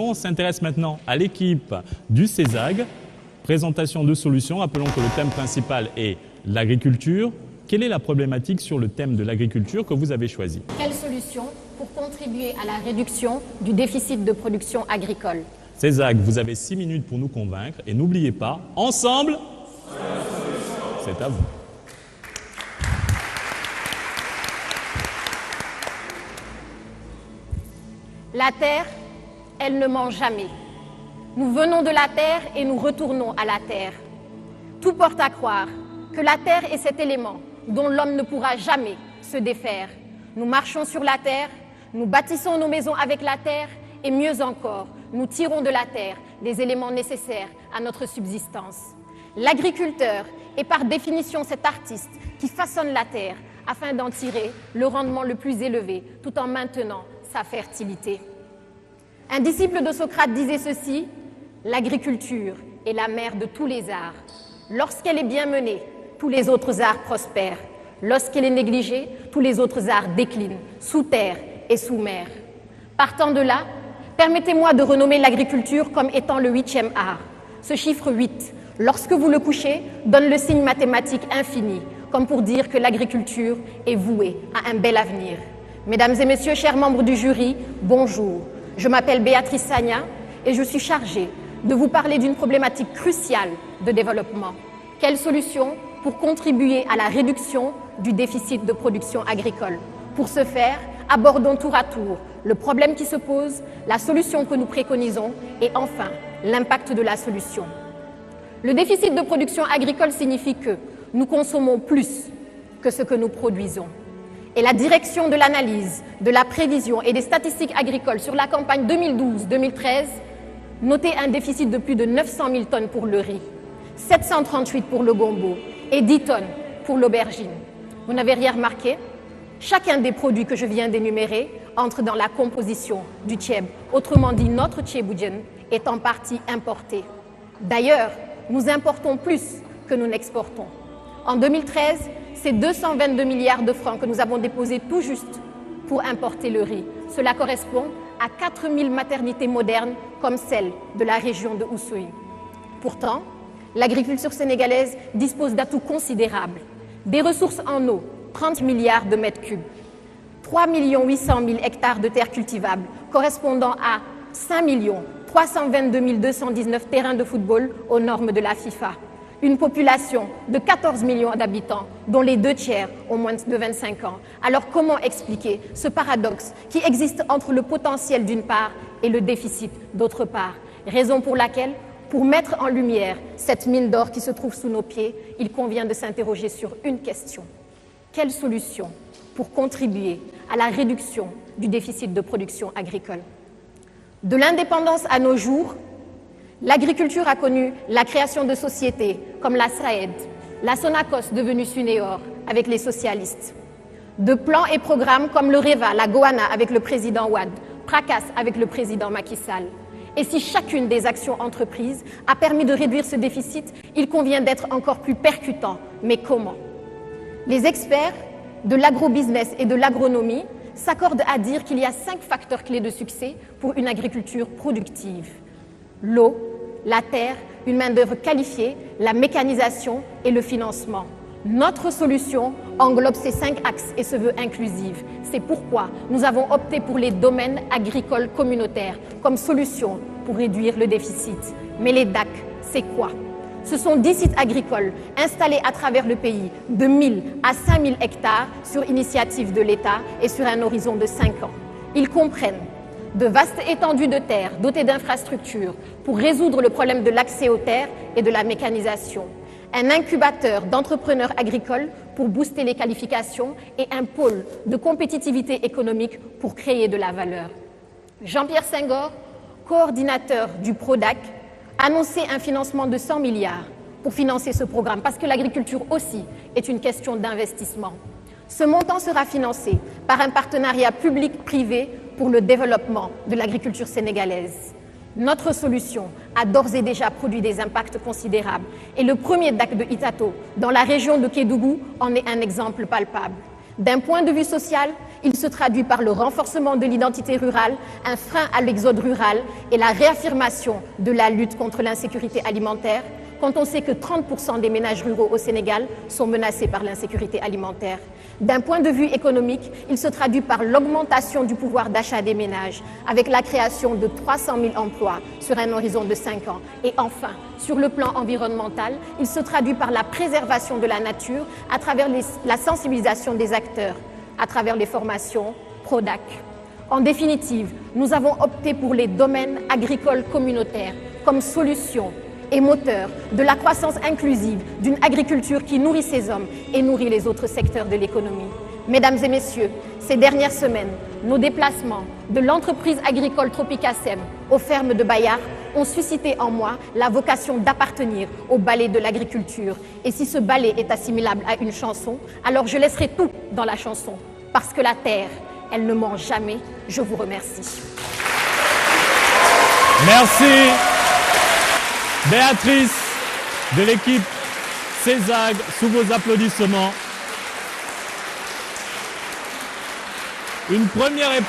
On s'intéresse maintenant à l'équipe du CESAG. Présentation de solutions. Rappelons que le thème principal est l'agriculture. Quelle est la problématique sur le thème de l'agriculture que vous avez choisi? Quelles solutions pour contribuer à la réduction du déficit de production agricole? CESAG, vous avez 6 minutes pour nous convaincre et n'oubliez pas, ensemble, c'est à vous. La terre, elle ne ment jamais. Nous venons de la terre et nous retournons à la terre. Tout porte à croire que la terre est cet élément dont l'homme ne pourra jamais se défaire. Nous marchons sur la terre, nous bâtissons nos maisons avec la terre et mieux encore, nous tirons de la terre des éléments nécessaires à notre subsistance. L'agriculteur est par définition cet artiste qui façonne la terre afin d'en tirer le rendement le plus élevé tout en maintenant sa fertilité. Un disciple de Socrate disait ceci: l'agriculture est la mère de tous les arts. Lorsqu'elle est bien menée, tous les autres arts prospèrent. Lorsqu'elle est négligée, tous les autres arts déclinent, sous terre et sous mer. Partant de là, permettez-moi de renommer l'agriculture comme étant le 8e art. Ce chiffre 8, lorsque vous le couchez, donne le signe mathématique infini, comme pour dire que l'agriculture est vouée à un bel avenir. Mesdames et messieurs, chers membres du jury, bonjour. Je m'appelle Béatrice Sagna et je suis chargée de vous parler d'une problématique cruciale de développement. Quelles solutions pour contribuer à la réduction du déficit de production agricole? Pour ce faire, abordons tour à tour le problème qui se pose, la solution que nous préconisons et enfin l'impact de la solution. Le déficit de production agricole signifie que nous consommons plus que ce que nous produisons. Et la direction de l'analyse, de la prévision et des statistiques agricoles sur la campagne 2012-2013 notait un déficit de plus de 900 000 tonnes pour le riz, 738 pour le gombo et 10 tonnes pour l'aubergine. Vous n'avez rien remarqué? Chacun des produits que je viens d'énumérer entre dans la composition du tchèb. Autrement dit, notre tchéboudienne est en partie importé. D'ailleurs, nous importons plus que nous n'exportons. En 2013, c'est 222 milliards de francs que nous avons déposés tout juste pour importer le riz. Cela correspond à 4000 maternités modernes comme celle de la région de Oussouye. Pourtant, l'agriculture sénégalaise dispose d'atouts considérables. Des ressources en eau, 30 milliards de mètres cubes. 3 800 000 hectares de terres cultivables, correspondant à 5 322 219 terrains de football aux normes de la FIFA. Une population de 14 millions d'habitants, dont les 2/3 ont moins de 25 ans. Alors comment expliquer ce paradoxe qui existe entre le potentiel d'une part et le déficit d'autre part? Raison pour laquelle, pour mettre en lumière cette mine d'or qui se trouve sous nos pieds, il convient de s'interroger sur une question. Quelle solution pour contribuer à la réduction du déficit de production agricole? De l'indépendance à nos jours, l'agriculture a connu la création de sociétés comme la SAED, la Sonacos devenue Sunéor avec les socialistes, de plans et programmes comme le REVA, la Goana avec le président Wade, PRACAS avec le président Macky Sall. Et si chacune des actions entreprises a permis de réduire ce déficit, il convient d'être encore plus percutant. Mais comment? Les experts de l'agrobusiness et de l'agronomie s'accordent à dire qu'il y a 5 facteurs clés de succès pour une agriculture productive. L'eau, la terre, une main-d'œuvre qualifiée, la mécanisation et le financement. Notre solution englobe ces 5 axes et se veut inclusive. C'est pourquoi nous avons opté pour les domaines agricoles communautaires comme solution pour réduire le déficit. Mais les DAC, c'est quoi? Ce sont 10 sites agricoles installés à travers le pays de 1000 à 5000 hectares sur initiative de l'État et sur un horizon de 5 ans. Ils comprennent de vastes étendues de terres dotées d'infrastructures pour résoudre le problème de l'accès aux terres et de la mécanisation, un incubateur d'entrepreneurs agricoles pour booster les qualifications et un pôle de compétitivité économique pour créer de la valeur. Jean-Pierre Senghor, coordinateur du PRODAC, annonçait un financement de 100 milliards pour financer ce programme, parce que l'agriculture aussi est une question d'investissement. Ce montant sera financé par un partenariat public-privé pour le développement de l'agriculture sénégalaise. Notre solution a d'ores et déjà produit des impacts considérables et le premier DAC de Itato, dans la région de Kédougou, en est un exemple palpable. D'un point de vue social, il se traduit par le renforcement de l'identité rurale, un frein à l'exode rural et la réaffirmation de la lutte contre l'insécurité alimentaire, quand on sait que 30% des ménages ruraux au Sénégal sont menacés par l'insécurité alimentaire. D'un point de vue économique, il se traduit par l'augmentation du pouvoir d'achat des ménages, avec la création de 300 000 emplois sur un horizon de 5 ans. Et enfin, sur le plan environnemental, il se traduit par la préservation de la nature à travers la sensibilisation des acteurs, à travers les formations PRODAC. En définitive, nous avons opté pour les domaines agricoles communautaires comme solution et moteur de la croissance inclusive d'une agriculture qui nourrit ses hommes et nourrit les autres secteurs de l'économie. Mesdames et messieurs, ces dernières semaines, nos déplacements de l'entreprise agricole Tropicasem aux fermes de Bayard ont suscité en moi la vocation d'appartenir au ballet de l'agriculture. Et si ce ballet est assimilable à une chanson, alors je laisserai tout dans la chanson. Parce que la terre, elle ne ment jamais. Je vous remercie. Merci. Béatrice de l'équipe CESAG, sous vos applaudissements. Une première épreuve.